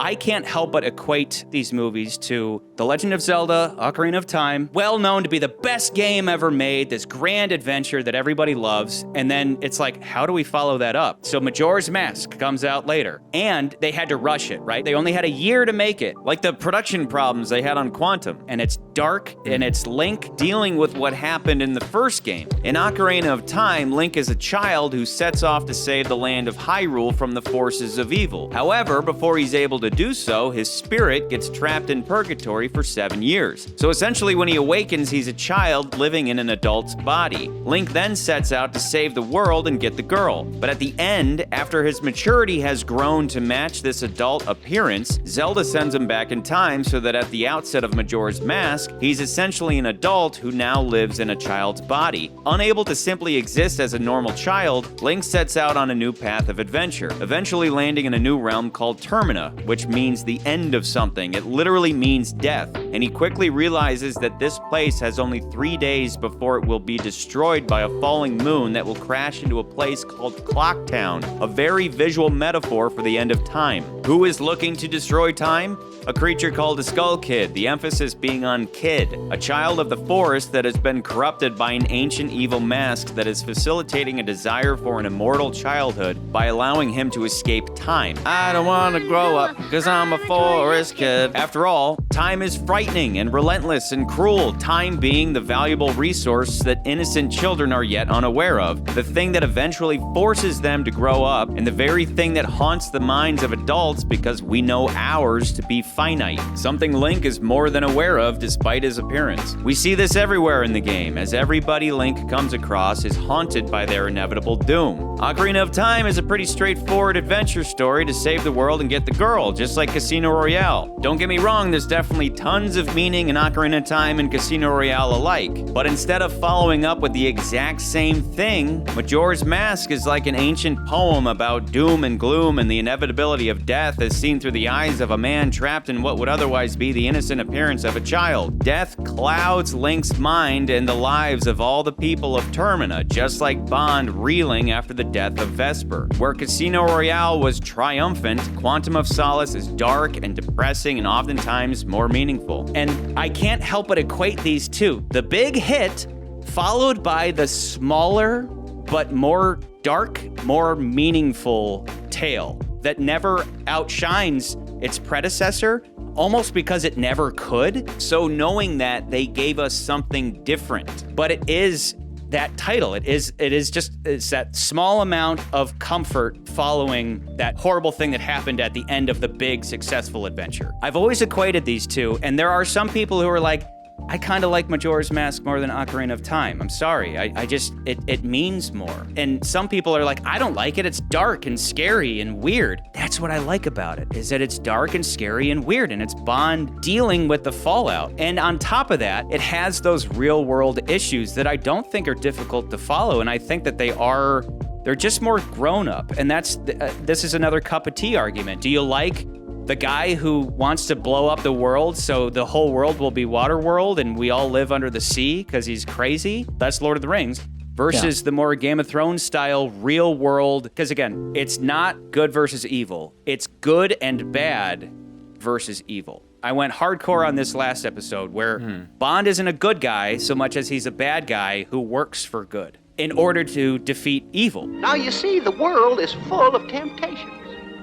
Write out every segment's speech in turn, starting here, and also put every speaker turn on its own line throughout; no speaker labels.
I can't help but equate these movies to The Legend of Zelda, Ocarina of Time, well known to be the best game ever made, this grand adventure that everybody loves, and then it's like, how do we follow that up? So Majora's Mask comes out later, and they had to rush it, right? They only had a year to make it.
Like the production problems they had on Quantum.
And it's dark, and it's Link
Dealing with what happened in the first game. In Ocarina of Time, Link is a child who sets off to save the land of Hyrule from the forces of evil. However, before he's able to do so, his spirit gets trapped in purgatory for 7 years. So essentially, when he awakens, he's a child living in an adult's body. Link then sets out to save the world and get the girl. But at the end, after his maturity has grown to match this adult appearance, Zelda sends him back in time so that at the outset of Majora's Mask, he's essentially an adult who now lives in a child's body. Unable to simply exist as a normal child, Link sets out on a new path of adventure, eventually landing in a new realm called Termina, which means the end of something. It literally means death, and he quickly realizes that this place has only 3 days before it will be destroyed by a falling moon that will crash into a place called Clocktown, a very visual metaphor for the end of time. Who is looking to destroy time? A creature called a Skull Kid, the emphasis being on kid, a child of the forest that has been corrupted by an ancient evil mask that is facilitating a desire for an immortal childhood by allowing him to escape time. I don't want to grow up because I'm a forest kid. After all, time is frightening and relentless and cruel, time being the valuable resource that innocent children are yet unaware of, the thing that eventually forces them to grow up, and the very thing that haunts the minds of adults because we know ours to be finite, something Link is more than aware of despite his appearance. We see this everywhere in the game, as everybody Link comes across is haunted by their inevitable doom. Ocarina of Time is a pretty straightforward adventure story to save the world and get the girl, just like Casino Royale. Don't get me wrong, there's definitely tons of meaning in Ocarina of Time and Casino Royale alike, but instead of following up with the exact same thing, Majora's Mask is like an ancient poem about doom and gloom and the inevitability of death as seen through the eyes of a man trapped in what would otherwise be the innocent appearance of a child. Death clouds Link's mind and the lives of all the people of Termina, just like Bond reeling after the death of Vesper. Where Casino Royale was triumphant, Quantum of Solace is dark and depressing and oftentimes more meaningful.
And I can't help but equate these two. The big hit, followed by the smaller but more dark, more meaningful tale that never outshines its predecessor, almost because it never could.
So knowing that, they gave us something different.
But it is that title. It's that small amount of comfort following that horrible thing that happened at the end of the big successful adventure. I've always equated these two, and there are some people who are like, I kind of like Majora's Mask more than Ocarina of Time. I'm sorry. It means more. And some people are like, I don't like it. It's dark and scary and weird. That's what I like about it, is that it's dark and scary and weird, and it's Bond dealing with the fallout. And on top of that, it has those real world issues that I don't think are difficult to follow. And I think that they're just more grown up. And this is another cup of tea argument. Do you like the guy who wants to blow up the world so the whole world will be water world and we all live under the sea because he's crazy? That's Lord of the Rings. Versus the more Game of Thrones style real world, because again, it's not good versus evil. It's good and bad versus evil. I went hardcore on this last episode where Bond isn't a good guy so much as he's a bad guy who works for good in order to defeat evil.
Now you see, the world is full of temptations.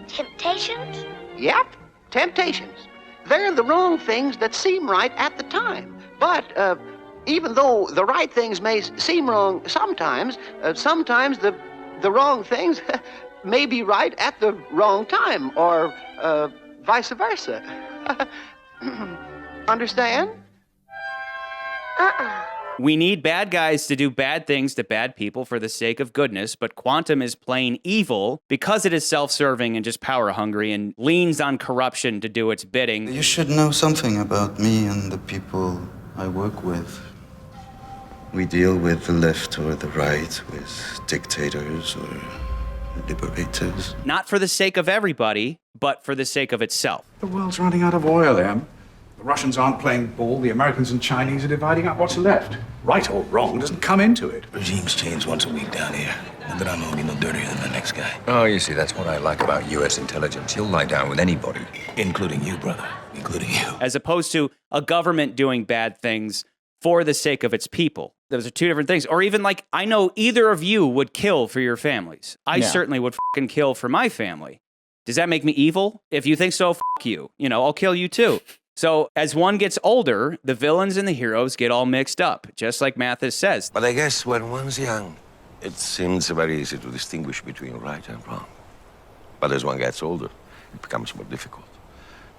Temptations?
Yep, temptations. They're the wrong things that seem right at the time. But even though the right things may seem wrong sometimes, sometimes the wrong things may be right at the wrong time, or vice versa. Understand?
We need bad guys to do bad things to bad people for the sake of goodness, but Quantum is plain evil because it is self-serving and just power-hungry and leans on corruption to do its bidding.
You should know something about me and the people I work with. We deal with the left or the right, with dictators or liberators.
Not for the sake of everybody, but for the sake of itself.
The world's running out of oil, Em. The Russians aren't playing ball. The Americans and Chinese are dividing up what's left. Right or wrong doesn't come into it.
Regimes change once a week down here. And then I'm only no dirtier than the next guy.
Oh, you see, that's what I like about U.S. intelligence. You'll lie down with anybody.
Including you, brother. Including you.
As opposed to a government doing bad things for the sake of its people. Those are two different things. Or even like, I know either of you would kill for your families. I certainly would fucking kill for my family. Does that make me evil? If you think so, fuck you. You know, I'll kill you too. So as one gets older, the villains and the heroes get all mixed up, just like Mathis says.
But I guess when one's young, it seems very easy to distinguish between right and wrong. But as one gets older, it becomes more difficult.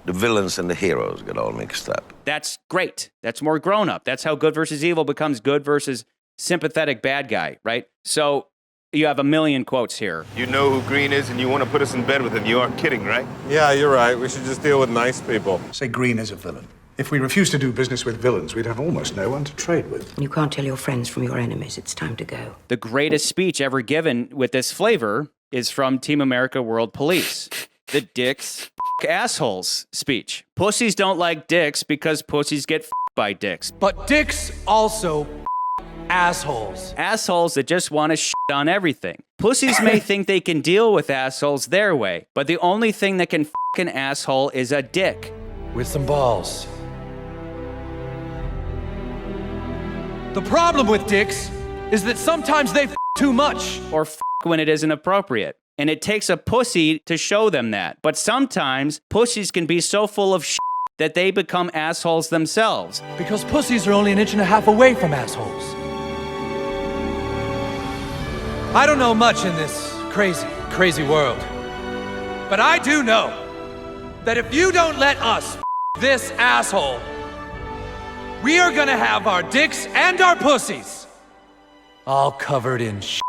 The villains and the heroes get all mixed up.
That's great. That's more grown up. That's how good versus evil becomes good versus sympathetic bad guy, right? So you have a million quotes here.
You know who Green is and you want to put us in bed with him. You aren't kidding, right?
Yeah, you're right. We should just deal with nice people.
Say Green is a villain. If we refuse to do business with villains, we'd have almost no one to trade with.
You can't tell your friends from your enemies. It's time to go.
The greatest speech ever given with this flavor is from Team America World Police. The dicks assholes speech. Pussies don't like dicks because pussies get by dicks.
But dicks also assholes.
Assholes that just want to shit on everything. Pussies may think they can deal with assholes their way, but the only thing that can an asshole is a dick.
With some balls. The problem with dicks is that sometimes they too much.
Or when it isn't appropriate. And it takes a pussy to show them that. But sometimes pussies can be so full of shit that they become assholes themselves.
Because pussies are only 1.5 inches away from assholes. I don't know much in this crazy, crazy world. But I do know that if you don't let us this asshole, we are gonna have our dicks and our pussies all covered in shit.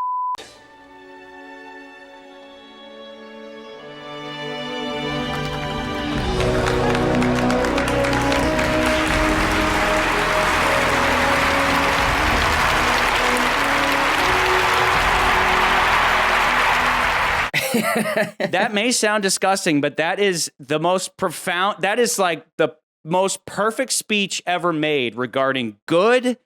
That may sound disgusting, but that is the most profound, that is like the most perfect speech ever made regarding good,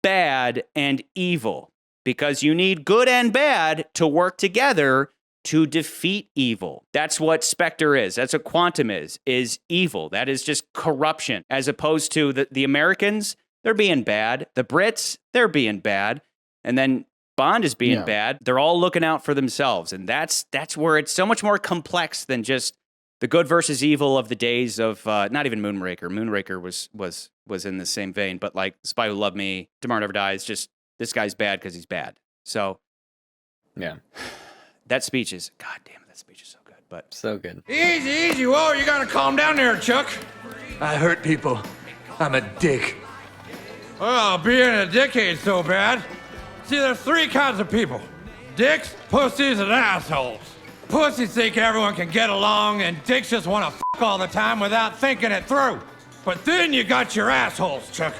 bad, and evil. Because you need good and bad to work together to defeat evil. That's what Spectre is. That's what Quantum is evil. That is just corruption. As opposed to the Americans, they're being bad. The Brits, they're being bad. And then Bond is being bad. They're all looking out for themselves. And that's where it's so much more complex than just the good versus evil of the days of, not even Moonraker. Moonraker was in the same vein, but like Spy Who Loved Me, Tomorrow Never Dies, just this guy's bad because he's bad. So,
yeah.
That speech is, God damn it, that speech is so good. But
so good.
Easy, easy. Whoa, you gotta calm down there, Chuck. I hurt people. I'm a dick. Well, being a dick ain't so bad. See, there's 3 kinds of people. Dicks, pussies, and assholes. Pussies think everyone can get along, and dicks just want to fuck all the time without thinking it through. But then you got your assholes, Chuck.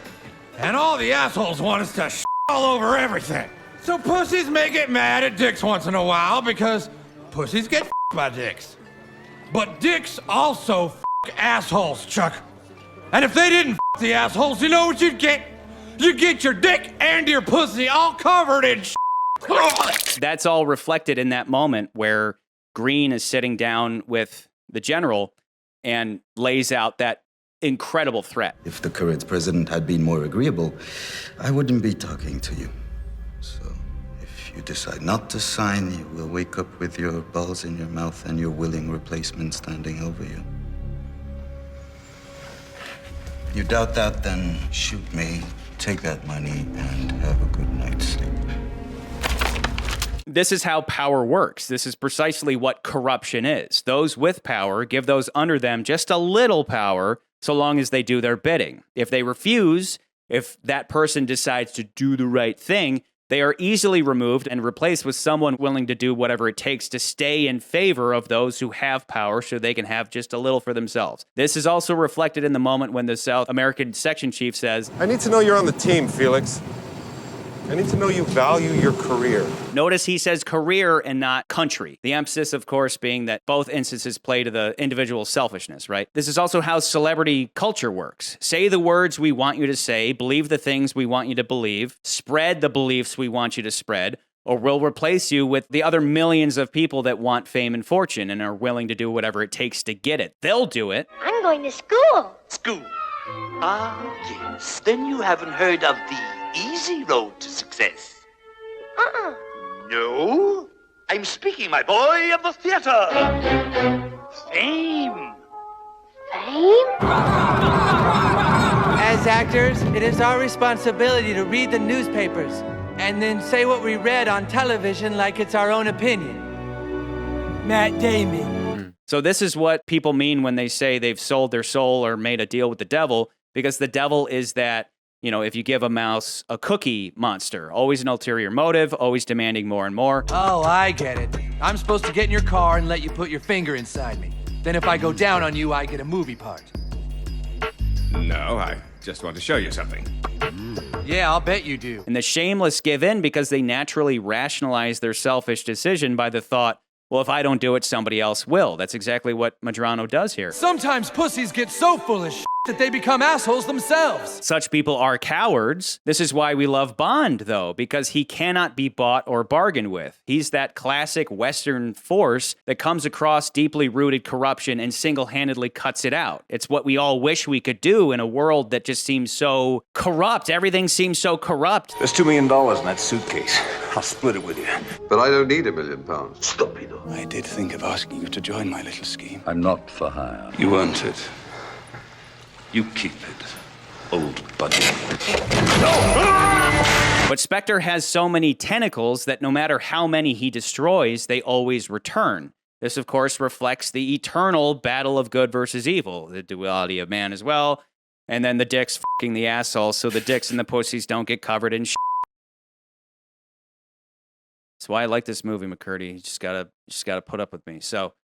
And all the assholes want us to shit all over everything. So pussies may get mad at dicks once in a while because pussies get f***ed by dicks. But dicks also f*** assholes, Chuck. And if they didn't f*** the assholes, you know what you'd get? You'd get your dick and your pussy all covered in shit.
That's all reflected in that moment where Green is sitting down with the general and lays out that incredible threat.
If the current president had been more agreeable, I wouldn't be talking to you. So, if you decide not to sign, you will wake up with your balls in your mouth and your willing replacement standing over you. You doubt that, then shoot me, take that money, and have a good night's sleep.
This is how power works. This is precisely what corruption is. Those with power give those under them just a little power so long as they do their bidding. If they refuse, if that person decides to do the right thing, they are easily removed and replaced with someone willing to do whatever it takes to stay in favor of those who have power so they can have just a little for themselves. This is also reflected in the moment when the South American section chief says,
I need to know you're on the team, Felix. I need to know you value your career.
Notice he says career and not country. The emphasis, of course, being that both instances play to the individual's selfishness, right? This is also how celebrity culture works. Say the words we want you to say, believe the things we want you to believe, spread the beliefs we want you to spread, or we'll replace you with the other millions of people that want fame and fortune and are willing to do whatever it takes to get it. They'll do it.
I'm going to school.
School? Ah, yes. Then you haven't heard of the easy road to success. No? I'm speaking, my boy, of the theater. Fame.
Fame?
As actors, it is our responsibility to read the newspapers and then say what we read on television like it's our own opinion. Matt Damon.
So this is what people mean when they say they've sold their soul or made a deal with the devil, because the devil is that, you know, if you give a mouse a cookie monster, always an ulterior motive, always demanding more and more.
Oh, I get it. I'm supposed to get in your car and let you put your finger inside me. Then if I go down on you, I get a movie part.
No, I just want to show you something.
Yeah, I'll bet you do.
And the shameless give in because they naturally rationalize their selfish decision by the thought, well, if I don't do it, somebody else will. That's exactly what Medrano does here.
Sometimes pussies get so full of shit that they become assholes themselves.
Such people are cowards. This is why we love Bond, though, because he cannot be bought or bargained with. He's that classic Western force that comes across deeply rooted corruption and single-handedly cuts it out. It's what we all wish we could do in a world that just seems so corrupt. Everything seems so corrupt.
There's $2 million in that suitcase. I'll split it with you.
But I don't need £1 million.
Stupido. I did think of asking you to join my little scheme.
I'm not for hire.
You earned it. You keep it, old buddy.
But Spectre has so many tentacles that no matter how many he destroys, they always return. This, of course, reflects the eternal battle of good versus evil, the duality of man as well, and then the dicks fucking the assholes, so the dicks and the pussies don't get covered in shit. That's why I like this movie, McCurdy. You just gotta put up with me. So